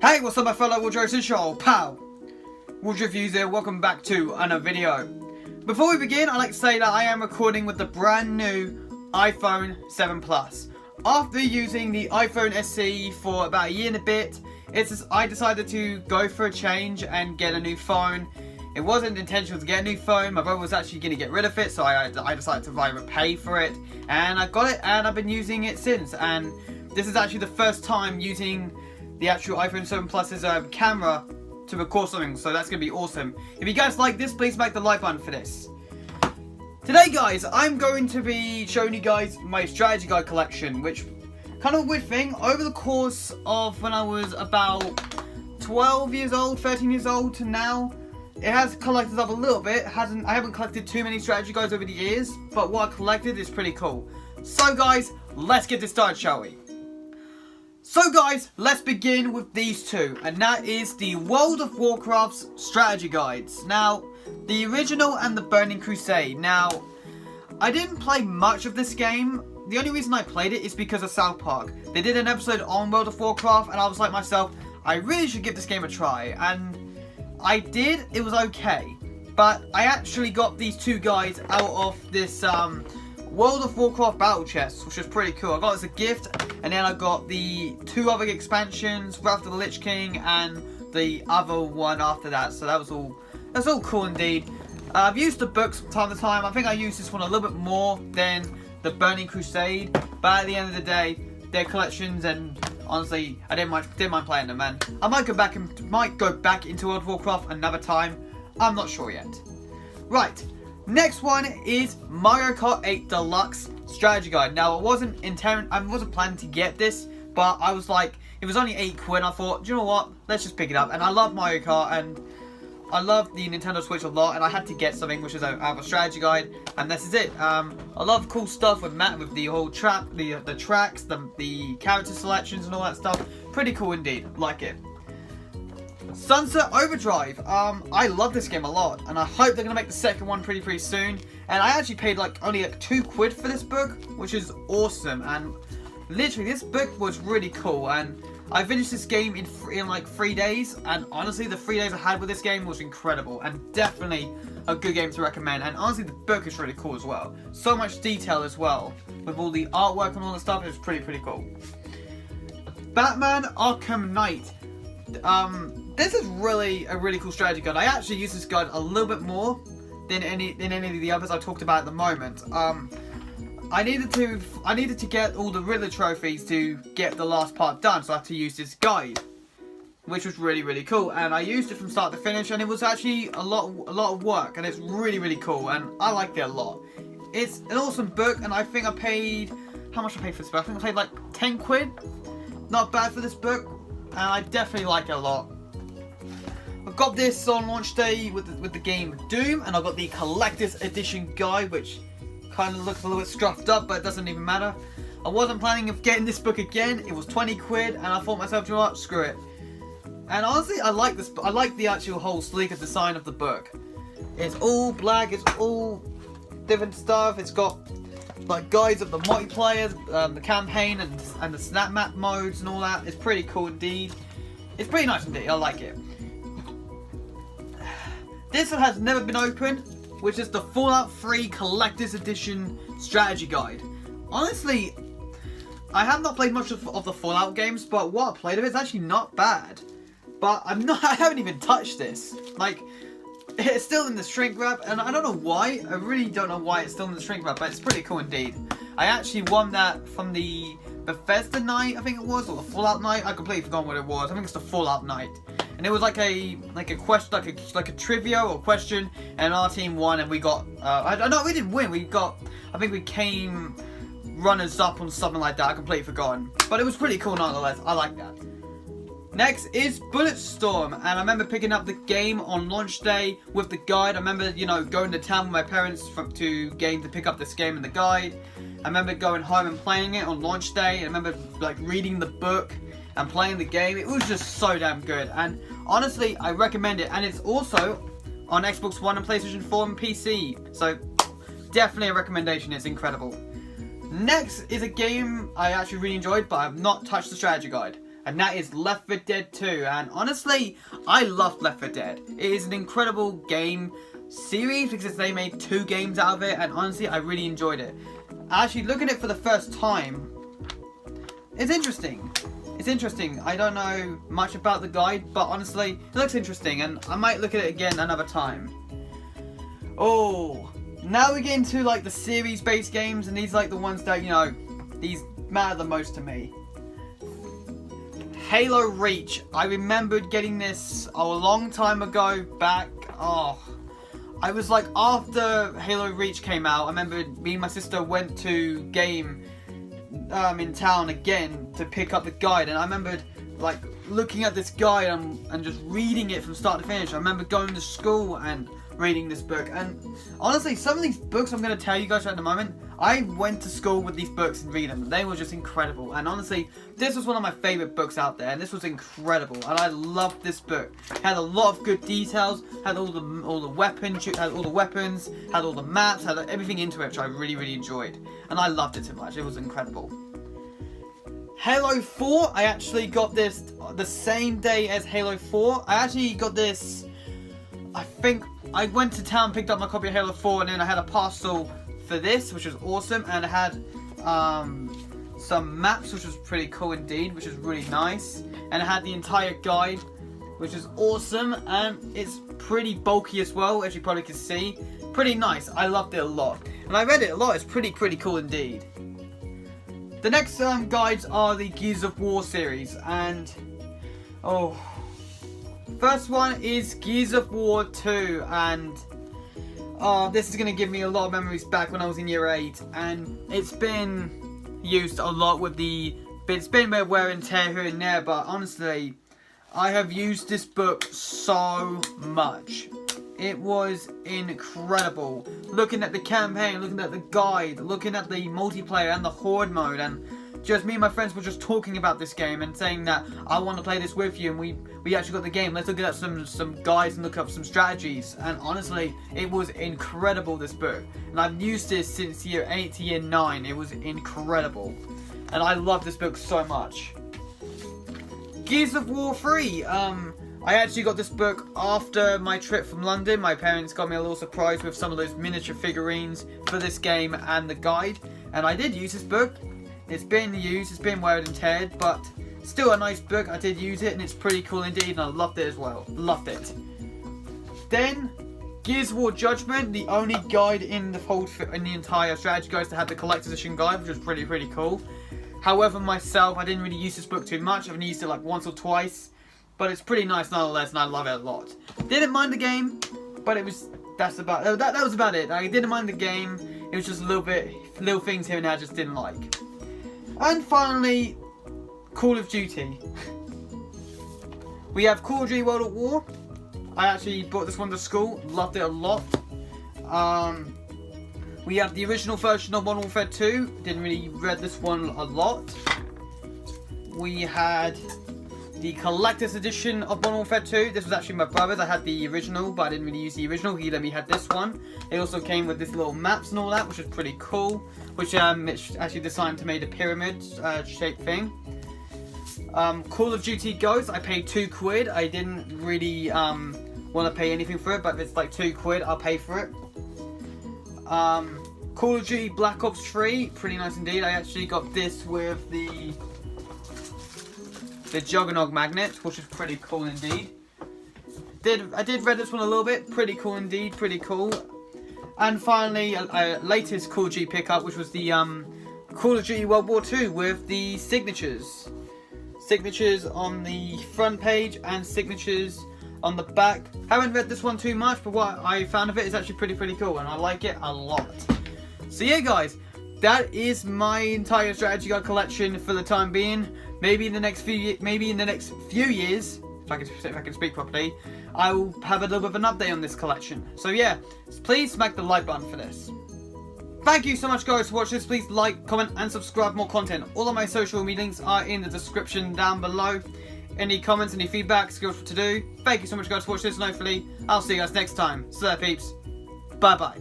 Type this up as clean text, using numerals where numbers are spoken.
Hey, what's up my fellow Woodrows and Show, pal? Wood Reviews here, welcome back to another video. Before we begin, I'd like to say that I am recording with the brand new iPhone 7 Plus. After using the iPhone SE for about a year and a bit, I decided to go for a change and get a new phone. It wasn't intentional to get a new phone, my brother was actually going to get rid of it, so I decided to pay for it. And I got it and I've been using it since, and this is actually the first time using the actual iPhone 7 Plus's camera to record something, so that's going to be awesome. If you guys like this, please smack the like button for this. Today guys, I'm going to be showing you guys my strategy guide collection, which kind of a weird thing. Over the course of when I was about 12 years old, 13 years old to now, it has collected up a little bit. I haven't collected too many strategy guides over the years, but what I collected is pretty cool. So guys, let's get this started, shall we? So guys, let's begin with these two, and that is the World of Warcraft's strategy guides. Now, the original and the Burning Crusade. Now, I didn't play much of this game. The only reason I played it is because of South Park. They did an episode on World of Warcraft, and I was like myself, I really should give this game a try. And I did, it was okay. But I actually got these two guides out of this World of Warcraft battle chest, which was pretty cool. I got it as a gift, and then I got the two other expansions, Wrath of the Lich King, and the other one after that. So that's all cool indeed. I've used the books from time to time. I think I used this one a little bit more than the Burning Crusade, but at the end of the day, they're collections, and honestly, I didn't mind playing them, man. I might go back into World of Warcraft another time. I'm not sure yet. Right. Next one is Mario Kart 8 Deluxe Strategy Guide. Now, I wasn't planning to get this, but I was like, it was only £8, and I thought, do you know what? Let's just pick it up. And I love Mario Kart, and I love the Nintendo Switch a lot, and I had to get something which is a strategy guide, and this is it. I love cool stuff with the whole the tracks, the character selections, and all that stuff. Pretty cool indeed. Like it. Sunset Overdrive. I love this game a lot, and I hope they're gonna make the second one pretty soon. And I actually paid only £2 for this book, which is awesome. And literally, this book was really cool. And I finished this game in like 3 days. And honestly, the 3 days I had with this game was incredible, and definitely a good game to recommend. And honestly, the book is really cool as well. So much detail as well, with all the artwork and all the stuff. It's pretty cool. Batman Arkham Knight. This is really a really cool strategy guide. I actually use this guide a little bit more than any of the others I talked about at the moment. I needed to get all the Riddler trophies to get the last part done, so I had to use this guide, which was really cool. And I used it from start to finish, and it was actually a lot of work, and it's really cool, and I liked it a lot. It's an awesome book, and I think I paid, how much I paid for this book? I think I paid like £10. Not bad for this book, and I definitely like it a lot. I've got this on launch day with the game Doom, and I've got the Collector's Edition guide, which kind of looks a little bit scruffed up, but it doesn't even matter. I wasn't planning of getting this book again. It was £20, and I thought myself, you know what, screw it. And honestly, I like this. I like the actual whole sleeker design of the book. It's all black. It's all different stuff. It's got like guides of the multiplayer, the campaign, and the snap map modes and all that. It's pretty cool indeed. It's pretty nice indeed. I like it. This one has never been opened, which is the Fallout 3 Collector's Edition Strategy Guide. Honestly, I have not played much of the Fallout games, but what I played of it is actually not bad. But I haven't even touched this. Like, it's still in the shrink wrap, and I don't know why. I really don't know why it's still in the shrink wrap, but it's pretty cool indeed. I actually won that from the Bethesda night, I think it was, or the Fallout night. I completely forgot what it was. I think it's the Fallout night. And it was like a question, like a trivia or question, and our team won, and we got no, we didn't win. I think we came runners up on something like that. I completely forgotten, but it was pretty cool nonetheless. I like that. Next is Bulletstorm, and I remember picking up the game on launch day with the guide. I remember, going to town with my parents to pick up this game and the guide. I remember going home and playing it on launch day. I remember reading the book and playing the game. It was just so damn good, and honestly, I recommend it. And it's also on Xbox One and PlayStation 4 and PC, so definitely a recommendation. It's incredible. Next is a game I actually really enjoyed, but I have not touched the strategy guide. and that is Left 4 Dead 2. And honestly, I love Left 4 Dead. It is an incredible game series because they made 2 games out of it, and honestly, I really enjoyed it. Actually, looking at it for the first time, it's interesting. It's interesting. I don't know much about the guide, but honestly, it looks interesting, and I might look at it again another time. Oh, now we get into like the series-based games, and these are like the ones that, you know, these matter the most to me. Halo Reach. I remembered getting this a long time ago back. I was like, after Halo Reach came out, I remember me and my sister went to Game in town again to pick up the guide, and I remembered like looking at this guide and just reading it from start to finish. I remember going to school and reading this book, and honestly, some of these books I'm going to tell you guys at the moment, I went to school with these books and read them. They were just incredible, and honestly, this was one of my favourite books out there, and this was incredible, and I loved this book. It had a lot of good details, had all the weapons, had all the maps, had everything into it, which I really enjoyed, and I loved it so much. It was incredible. Halo 4, I actually got this the same day as Halo 4. I actually got this, I think, I went to town, picked up my copy of Halo 4, and then I had a parcel for this, which was awesome, and it had some maps, which was pretty cool indeed, which is really nice, and it had the entire guide, which is awesome, and it's pretty bulky as well, as you probably can see. Pretty nice. I loved it a lot, and I read it a lot. It's pretty cool indeed. The next guides are the Gears of War series, and first one is Gears of War 2, and this is going to give me a lot of memories back when I was in year 8, and it's been used a lot with it's been wear and tear here and there, but honestly, I have used this book so much. It was incredible. Looking at the campaign, looking at the guide, looking at the multiplayer and the horde mode, and just me and my friends were just talking about this game and saying that I want to play this with you, and we actually got the game. Let's look at some guides and look up some strategies. And honestly, it was incredible, this book. And I've used this since year 8 to year 9. It was incredible. And I love this book so much. Gears of War 3. I actually got this book after my trip from London. My parents got me a little surprise with some of those miniature figurines for this game and the guide. And I did use this book. It's been used, it's been wear and teared, but still a nice book. I did use it, and it's pretty cool indeed, and I loved it as well. Loved it. Then, Gears of War Judgment, the only guide in the entire strategy guides to have the collector's edition guide, which was pretty cool. However, myself, I didn't really use this book too much. I've only used it like once or twice. But it's pretty nice nonetheless, and I love it a lot. Didn't mind the game, but that was about it. I didn't mind the game. It was just little things here and there I just didn't like. And finally, Call of Duty. We have Call of Duty World at War. I actually brought this one to school. Loved it a lot. We have the original version of Modern Warfare 2. Didn't really read this one a lot. We had the collector's edition of Modern Warfare 2. This was actually my brother's. I had the original, but I didn't really use the original. He let me have this one. It also came with this little maps and all that, which was pretty cool. Which it's actually designed to make a pyramid shaped thing. Call of Duty Ghosts. I paid £2. I didn't really want to pay anything for it, but if it's like £2, I'll pay for it. Call of Duty Black Ops 3. Pretty nice indeed. I actually got this with the Juggernaut magnet, which is pretty cool indeed. I did read this one a little bit. Pretty cool indeed. Pretty cool. And finally, latest Call of Duty pickup, which was the Call of Duty World War 2 with the signatures. Signatures on the front page and signatures on the back. Haven't read this one too much, but what I found of it is actually pretty cool, and I like it a lot. So yeah, guys, that is my entire strategy guide collection for the time being. Maybe in the next few years, if I can speak properly, I will have a little bit of an update on this collection. So yeah, please smack the like button for this. Thank you so much, guys, for watching this. Please like, comment, and subscribe for more content. All of my social media links are in the description down below. Any comments, any feedback, skills what to do. Thank you so much, guys, for watching this, and hopefully I'll see you guys next time. So there, peeps. Bye bye.